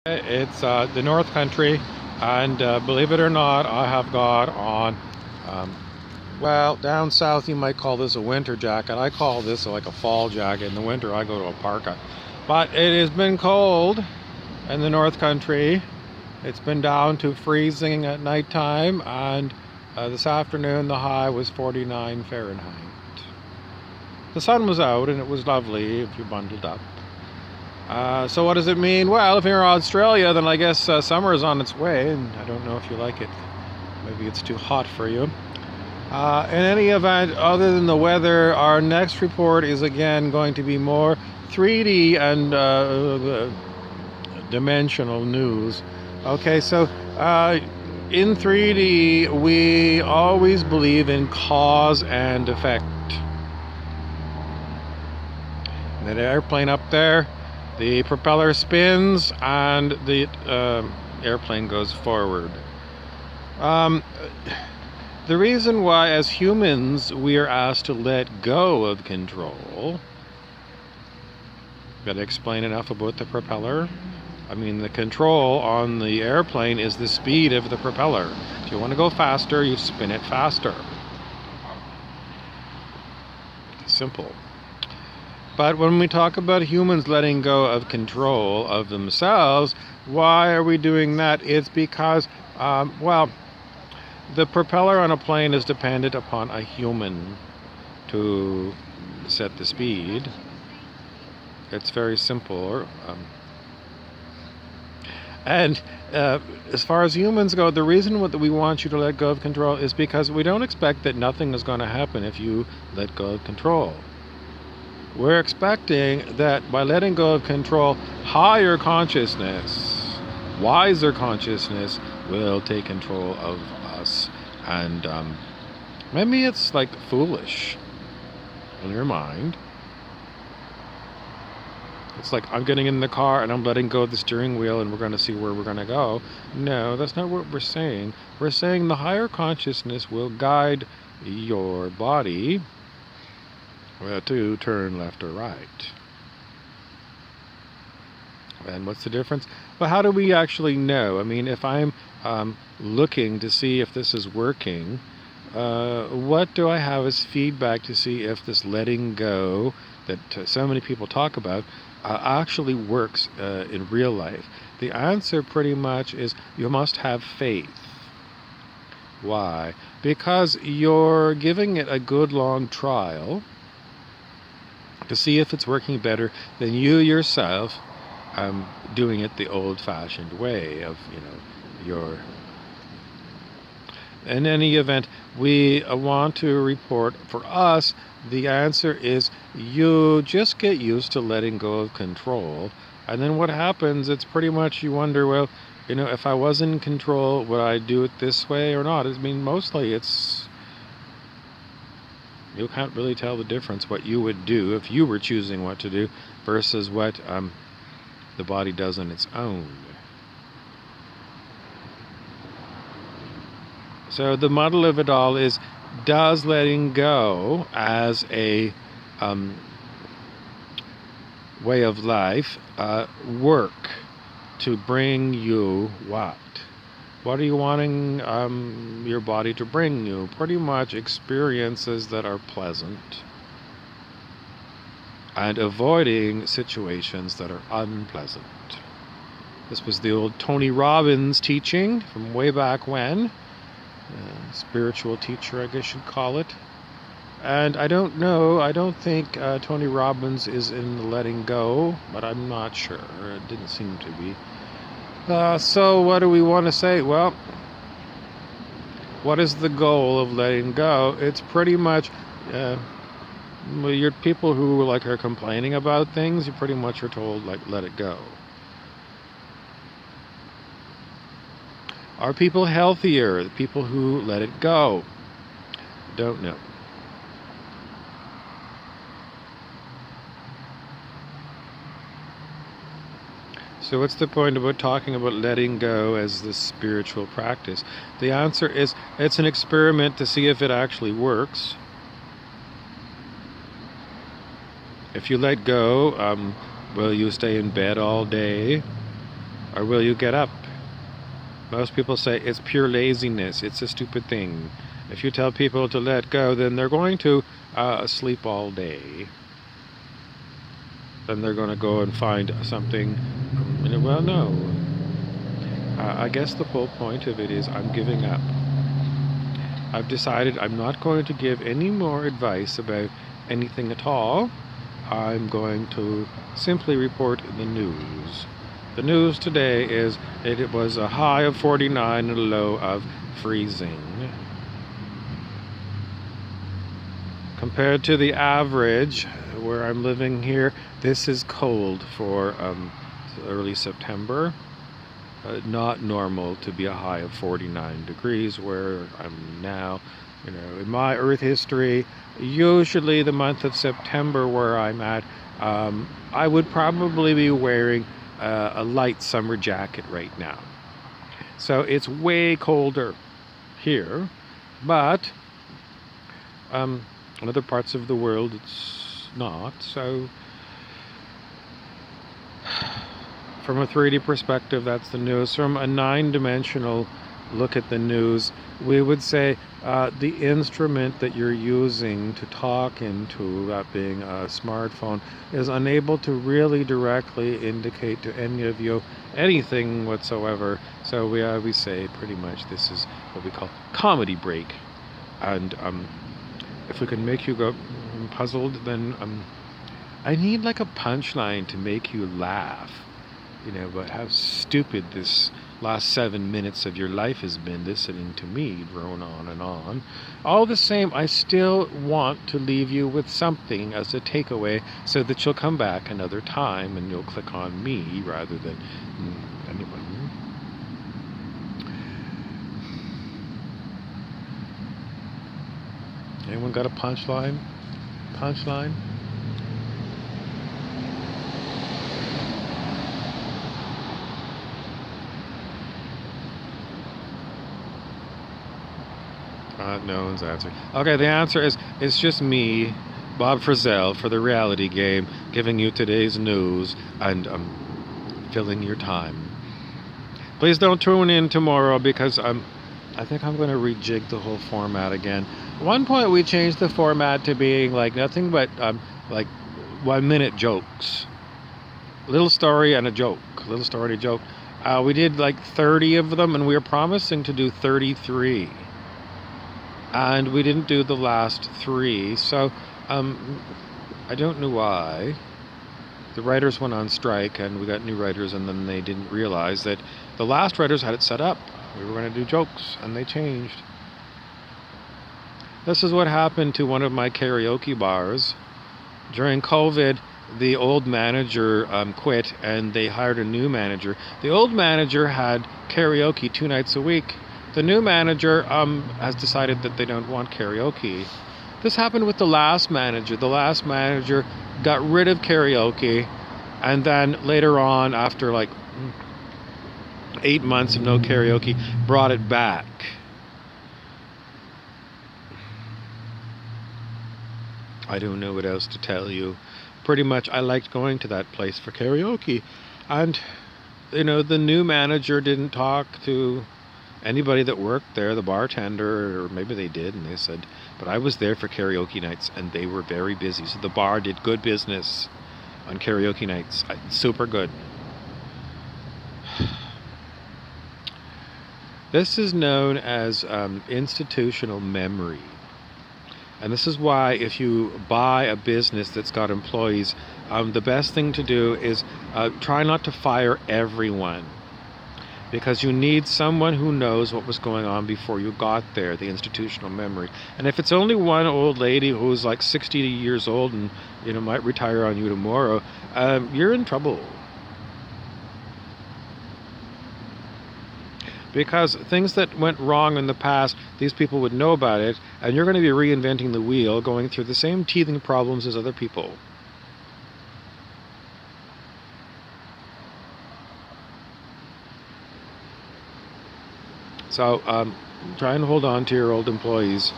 It's the North Country, and believe it or not, I have got on, um, well, down south you might call this a winter jacket. I call this like a fall jacket. In the winter, I go to a parka. But it has been cold in the North Country. It's been down to freezing at nighttime, and this afternoon the high was 49 Fahrenheit. The sun was out, and it was lovely if you bundled up. So what does it mean? Well, if you're in Australia, then I guess summer is on its way, and I don't know if you like it. Maybe it's too hot for you. In any event, other than the weather, our next report is again going to be more 3D and dimensional news. Okay, so in 3D, we always believe in cause and effect. That airplane up there, the propeller spins and the airplane goes forward. The reason why, as humans, we are asked to let go of control. Got to explain enough about the propeller? I mean, the control on the airplane is the speed of the propeller. If you want to go faster, you spin it faster. Simple. But when we talk about humans letting go of control of themselves, why are we doing that? It's because, the propeller on a plane is dependent upon a human to set the speed. It's very simple. And as far as humans go, the reason that we want you to let go of control is because we don't expect that nothing is going to happen if you let go of control. We're expecting that by letting go of control, higher consciousness, wiser consciousness will take control of us. And maybe it's like foolish in your mind. It's like, I'm getting in the car and I'm letting go of the steering wheel and we're going to see where we're going to go. No, that's not what we're saying. We're saying the higher consciousness will guide your body to turn left or right. And what's the difference? Well, how do we actually know? I mean, if I'm looking to see if this is working, what do I have as feedback to see if this letting go that so many people talk about actually works in real life? The answer pretty much is you must have faith. Why? Because you're giving it a good long trial to see if it's working better than you yourself doing it the old-fashioned way of, your... In any event, we want to report, for us, the answer is you just get used to letting go of control. And then what happens, it's pretty much you wonder, well, if I was in control, would I do it this way or not? I mean, mostly it's... You can't really tell the difference what you would do if you were choosing what to do versus what the body does on its own. So the model of it all is, does letting go as a way of life work to bring you what? What are you wanting your body to bring you? Pretty much experiences that are pleasant and avoiding situations that are unpleasant. This was the old Tony Robbins teaching from way back when. Spiritual teacher, I guess you'd call it. And I don't know, I don't think Tony Robbins is in the letting go, but I'm not sure. It didn't seem to be. So what do we want to say? Well, what is the goal of letting go? It's pretty much you're people who are complaining about things, you pretty much are told let it go. Are people healthier? The people who let it go? Don't know. So what's the point about talking about letting go as this spiritual practice? The answer is it's an experiment to see if it actually works. If you let go, will you stay in bed all day? Or will you get up? Most people say it's pure laziness. It's a stupid thing. If you tell people to let go, then they're going to sleep all day. Then they're going to go and find something. Well, no. I guess the whole point of it is I'm giving up. I've decided I'm not going to give any more advice about anything at all. I'm going to simply report the news. The news today is it was a high of 49 and a low of freezing. Compared to the average where I'm living here, this is cold for early September. Not normal to be a high of 49 degrees where I'm now. In my Earth history, usually the month of September where I'm at, I would probably be wearing a light summer jacket right now. So it's way colder here, but in other parts of the world it's not. So from a 3D perspective, that's the news. From a 9-dimensional look at the news, we would say the instrument that you're using to talk into, that being a smartphone, is unable to really directly indicate to any of you anything whatsoever. So we say pretty much this is what we call comedy break. And if we can make you go puzzled, then I need like a punchline to make you laugh. But how stupid this last 7 minutes of your life has been, listening to me drone on and on. All the same, I still want to leave you with something as a takeaway so that you'll come back another time and you'll click on me rather than anyone. Anyone got a punchline? Punchline? No one's answering. Okay, the answer is it's just me, Bob Frizzell, for the reality game, giving you today's news and filling your time. Please don't tune in tomorrow because I think I'm going to rejig the whole format again. At one point we changed the format to being like nothing but like 1-minute jokes. Little story and a joke. Little story and a joke. We did like 30 of them and we were promising to do 33. And we didn't do the last 3, so I don't know why. The writers went on strike and we got new writers, and then they didn't realize that the last writers had it set up. We were going to do jokes and they changed. This is what happened to one of my karaoke bars. During COVID, the old manager quit and they hired a new manager. The old manager had karaoke 2 nights a week. The new manager has decided that they don't want karaoke. This happened with the last manager. The last manager got rid of karaoke, and then later on, after like 8 months of no karaoke, brought it back. I don't know what else to tell you. Pretty much I liked going to that place for karaoke. And, the new manager didn't talk to anybody that worked there, the bartender, or maybe they did, and they said, but I was there for karaoke nights and they were very busy. So the bar did good business on karaoke nights. Super good. This is known as institutional memory. And this is why if you buy a business that's got employees, the best thing to do is try not to fire everyone. Because you need someone who knows what was going on before you got there, the institutional memory. And if it's only one old lady who's like 60 years old and might retire on you tomorrow, you're in trouble. Because things that went wrong in the past, these people would know about it, and you're going to be reinventing the wheel, going through the same teething problems as other people. So try and hold on to your old employees.